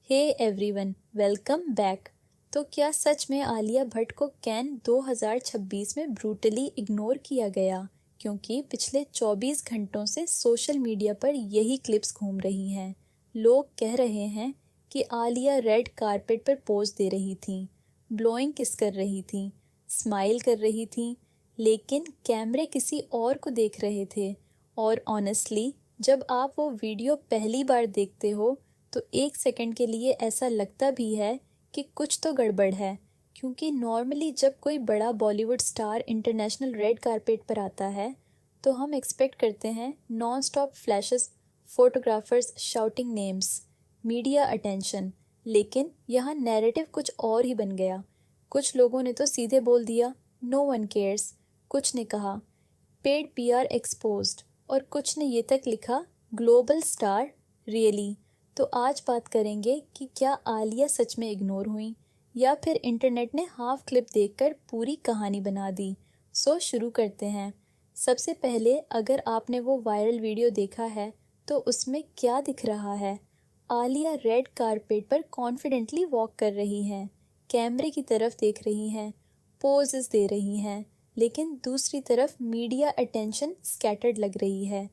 Hey everyone, welcome back. तो क्या सच में आलिया भट्ट को कैन 2026 में ब्रूटली इग्नोर किया गया? क्योंकि पिछले 24 घंटों से सोशल मीडिया पर यही क्लिप्स घूम रही हैं। लोग कह रहे हैं कि आलिया रेड कारपेट पर पोज दे रही थी, ब्लोइंग किस कर रही थी, स्माइल कर रही थी, लेकिन कैमरे किसी और को देख रहे थे। और ऑनेस्टली, जब आप वो वीडियो पहली बार देखते हो तो एक सेकंड के लिए ऐसा लगता भी है कि कुछ तो गड़बड़ है, क्योंकि नॉर्मली जब कोई बड़ा Bollywood star international red carpet पर आता है तो हम एक्सपेक्ट करते हैं non stop flashes, photographers shouting names, media attention. लेकिन यहाँ नैरेटिव कुछ और ही बन गया। कुछ लोगों ने तो सीधे बोल दिया नो वन केयर्स, कुछ ने कहा पेड पीआर एक्सपोज्ड, और कुछ ने ये तक लिखा ग्लोबल स्टार रियली। तो आज बात करेंगे कि क्या आलिया सच में इग्नोर हुई या फिर इंटरनेट ने हाफ क्लिप देखकर पूरी कहानी बना दी। सो शुरू करते हैं। सबसे पहले, अगर आपने वो वायरल वीडियो देखा है तो उसमें क्या दिख रहा है? आलिया रेड कारपेट पर कॉन्फिडेंटली वॉक कर रही हैं, कैमरे की तरफ देख रही हैं, पोजेस दे रही हैं, लेकिन दूसरी तरफ मीडिया अटेंशन स्कैटर्ड लग रही है।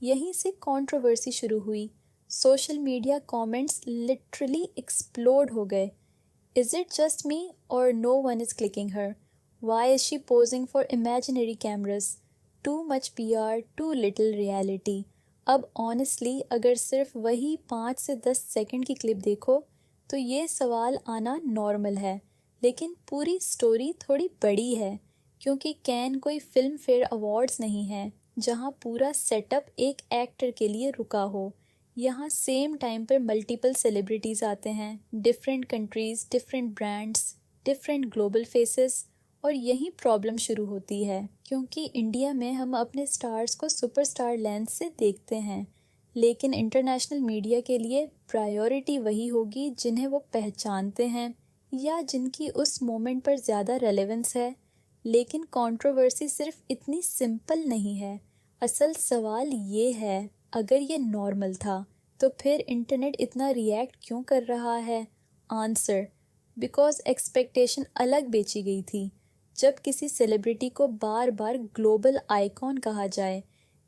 यहीं से कंट्रोवर्सी शुरू हुई। Social media comments literally explode हो गए। इज इट जस्ट मी और no one is clicking her? Why is she posing for imaginary cameras? Too much PR, too little reality. अब ऑनेस्टली, अगर सिर्फ वही 5 से 10 सेकंड की क्लिप देखो तो ये सवाल आना नॉर्मल है। लेकिन पूरी स्टोरी थोड़ी बड़ी है, क्योंकि कैन कोई फिल्म फेयर अवार्ड्स नहीं है जहाँ पूरा सेटअप एक एक्टर के लिए रुका हो। यहाँ सेम टाइम पर मल्टीपल सेलिब्रिटीज आते हैं, different countries, different brands, different global faces. और यही प्रॉब्लम शुरू होती है, क्योंकि इंडिया में हम अपने स्टार्स को सुपरस्टार लेंस से देखते हैं, लेकिन इंटरनेशनल मीडिया के लिए प्रायोरिटी वही होगी जिन्हें वो पहचानते हैं या जिनकी उस मोमेंट पर ज़्यादा रेलेवेंस है। लेकिन कंट्रोवर्सी सिर्फ इतनी सिंपल नहीं है। असल सवाल ये है, अगर ये नॉर्मल था तो फिर इंटरनेट इतना रिएक्ट क्यों कर रहा है? आंसर, बिकॉज एक्सपेक्टेशन अलग बेची गई थी। जब किसी सेलिब्रिटी को बार बार ग्लोबल आइकॉन कहा जाए,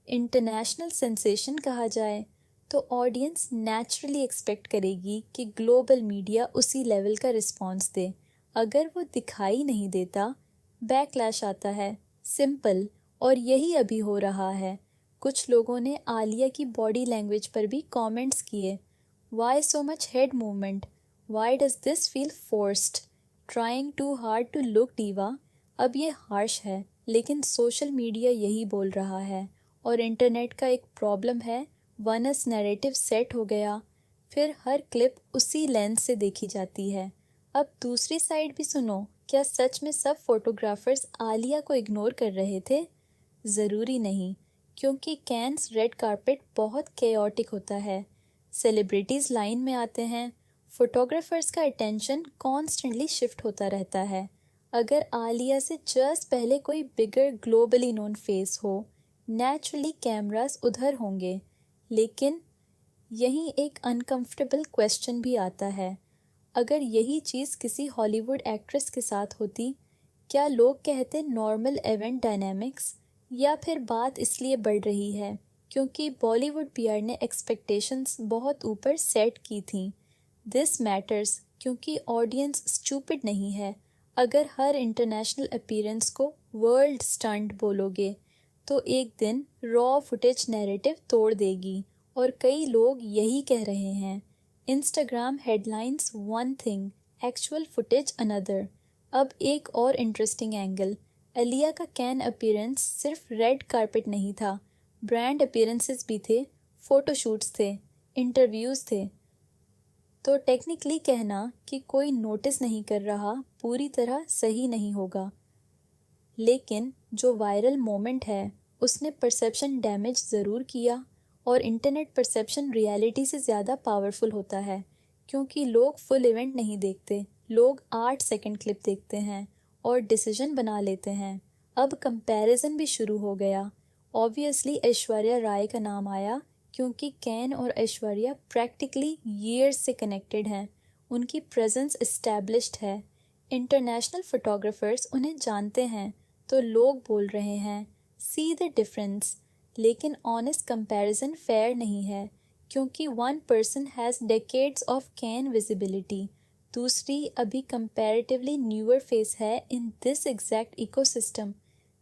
इंटरनेशनल सेंसेशन कहा जाए, तो ऑडियंस नेचुरली एक्सपेक्ट करेगी कि ग्लोबल मीडिया उसी लेवल का रिस्पॉन्स दे। अगर वो दिखाई नहीं देता, बैकलैश आता है। सिंपल। और यही अभी हो रहा है। कुछ लोगों ने आलिया की बॉडी लैंग्वेज पर भी कमेंट्स किए। Why so much head movement? Why does this feel forced? Trying too hard to look diva? अब ये हार्श है, लेकिन सोशल मीडिया यही बोल रहा है। और इंटरनेट का एक प्रॉब्लम है, वनस नैरेटिव सेट हो गया, फिर हर क्लिप उसी लेंस से देखी जाती है। अब दूसरी साइड भी सुनो। क्या सच में सब फोटोग्राफर्स आलिया को इग्नोर कर रहे थे? ज़रूरी नहीं, क्योंकि कैन्स रेड कारपेट बहुत केओटिक होता है। सेलिब्रिटीज़ लाइन में आते हैं, फोटोग्राफर्स का अटेंशन कॉन्स्टेंटली शिफ्ट होता रहता है। अगर आलिया से जस्ट पहले कोई बिगर ग्लोबली नोन फेस हो, नेचुरली कैमरास उधर होंगे। लेकिन यहीं एक अनकंफर्टेबल क्वेश्चन भी आता है। अगर यही चीज़ किसी हॉलीवुड एक्ट्रेस के साथ होती, क्या लोग कहते नॉर्मल इवेंट डायनामिक्स? या फिर बात इसलिए बढ़ रही है क्योंकि बॉलीवुड पीआर ने एक्सपेक्टेशंस बहुत ऊपर सेट की थी? दिस मैटर्स क्योंकि ऑडियंस स्टूपिड नहीं है। अगर हर इंटरनेशनल अपीयरेंस को वर्ल्ड स्टंट बोलोगे तो एक दिन रॉ फुटेज नैरेटिव तोड़ देगी। और कई लोग यही कह रहे हैं। Instagram headlines one thing, actual footage another. अब एक और इंटरेस्टिंग एंगल, आलिया का कैन अपीयरेंस सिर्फ रेड कारपेट नहीं था, ब्रांड अपीयरेंसेस भी थे, फोटोशूट्स थे, इंटरव्यूज़ थे। तो टेक्निकली कहना कि कोई नोटिस नहीं कर रहा पूरी तरह सही नहीं होगा। लेकिन जो वायरल मोमेंट है उसने परसेप्शन डैमेज ज़रूर किया। और इंटरनेट परसेप्शन रियलिटी से ज़्यादा पावरफुल होता है, क्योंकि लोग फुल इवेंट नहीं देखते, लोग 8 सेकंड क्लिप देखते हैं और डिसीजन बना लेते हैं। अब कंपैरिजन भी शुरू हो गया। ऑब्वियसली ऐश्वर्या राय का नाम आया, क्योंकि कैन और ऐश्वर्या प्रैक्टिकली ईयर्स से कनेक्टेड हैं, उनकी प्रेजेंस इस्टेब्लिश्ड है, इंटरनेशनल फोटोग्राफर्स उन्हें जानते हैं, तो लोग बोल रहे हैं सी द डिफरेंस। लेकिन ऑनेस्ट कंपैरिजन फेयर नहीं है, क्योंकि one person has decades of can visibility, दूसरी अभी कंपैरेटिवली न्यूअर फेस है इन दिस एग्जैक्ट इकोसिस्टम।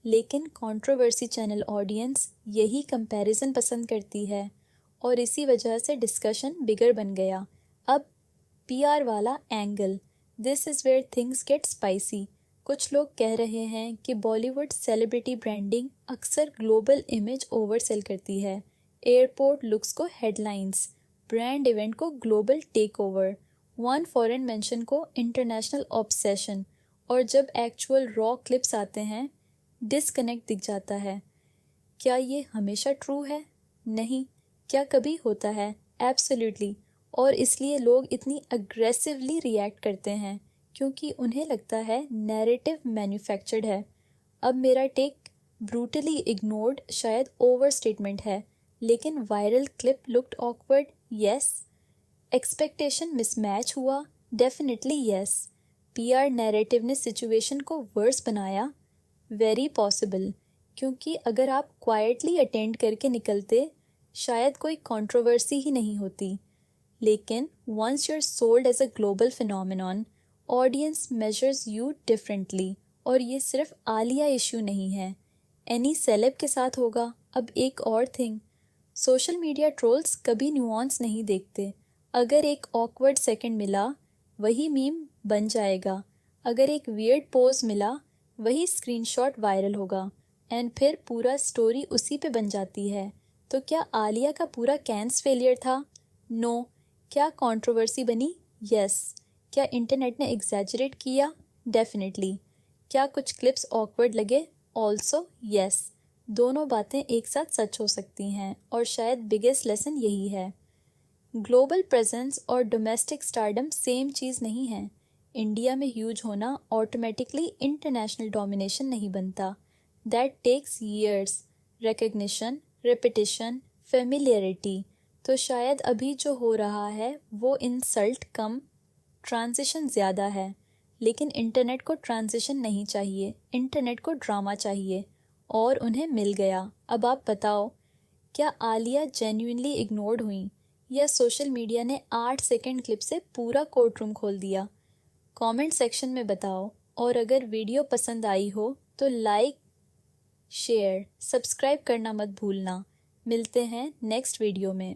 लेकिन कंट्रोवर्सी चैनल ऑडियंस यही कंपैरिजन पसंद करती है और इसी वजह से डिस्कशन बिगर बन गया। अब पीआर वाला angle, this is where things get spicy. कुछ लोग कह रहे हैं कि बॉलीवुड सेलिब्रिटी ब्रांडिंग अक्सर ग्लोबल इमेज ओवरसेल करती है, एयरपोर्ट लुक्स को हेडलाइंस, ब्रांड इवेंट को global take over, one foreign mention को इंटरनेशनल ऑब्सेशन, और जब एक्चुअल रॉ क्लिप्स आते हैं डिसकनेक्ट दिख जाता है। क्या ये हमेशा ट्रू है? नहीं। क्या कभी होता है? एब्सोल्युटली। और इसलिए लोग इतनी अग्रेसिवली रिएक्ट करते हैं, क्योंकि उन्हें लगता है नैरेटिव मैन्युफैक्चर्ड है। अब मेरा टेक ब्रूटली इग्नोर्ड शायद ओवर स्टेटमेंट है, लेकिन viral clip looked awkward, yes. Expectation mismatch हुआ, डेफिनेटली यस। पीआर नैरेटिव ने सिचुएशन को वर्स बनाया, वेरी पॉसिबल, क्योंकि अगर आप क्वाइटली अटेंड करके निकलते शायद कोई कंट्रोवर्सी ही नहीं होती। लेकिन once you are sold as a global phenomenon, audience measures you differently. और ये सिर्फ आलिया इशू नहीं है, एनी सेलेब के साथ होगा। अब एक और थिंग, सोशल मीडिया ट्रोल्स कभी न्यूआंस नहीं देखते। अगर एक ऑकवर्ड सेकंड मिला वही मीम बन जाएगा, अगर एक वियर्ड पोज मिला वही स्क्रीनशॉट वायरल होगा, एंड फिर पूरा स्टोरी उसी पे बन जाती है। तो क्या आलिया का पूरा कैंस फेलियर था? नो। क्या कंट्रोवर्सी बनी? यस। क्या इंटरनेट ने एग्जैजरेट किया? डेफिनेटली। क्या कुछ क्लिप्स ऑकवर्ड लगे? Also yes. दोनों बातें एक साथ सच हो सकती हैं, और शायद बिगेस्ट लेसन यही है, ग्लोबल प्रेजेंस और डोमेस्टिक स्टारडम सेम चीज़ नहीं है। इंडिया में ह्यूज होना ऑटोमेटिकली इंटरनेशनल डोमिनेशन नहीं बनता। That takes years, recognition, repetition, familiarity. तो शायद अभी जो हो रहा है वो इंसल्ट कम, ट्रांजिशन ज़्यादा है। लेकिन इंटरनेट को ट्रांजिशन नहीं चाहिए, इंटरनेट को ड्रामा चाहिए, और उन्हें मिल गया। अब आप बताओ, क्या आलिया जेन्युइनली इग्नोर्ड हुई, या सोशल मीडिया ने 8 सेकंड क्लिप से पूरा कोर्ट रूम खोल दिया? कमेंट सेक्शन में बताओ। और अगर वीडियो पसंद आई हो तो लाइक, शेयर, सब्सक्राइब करना मत भूलना। मिलते हैं नेक्स्ट वीडियो में।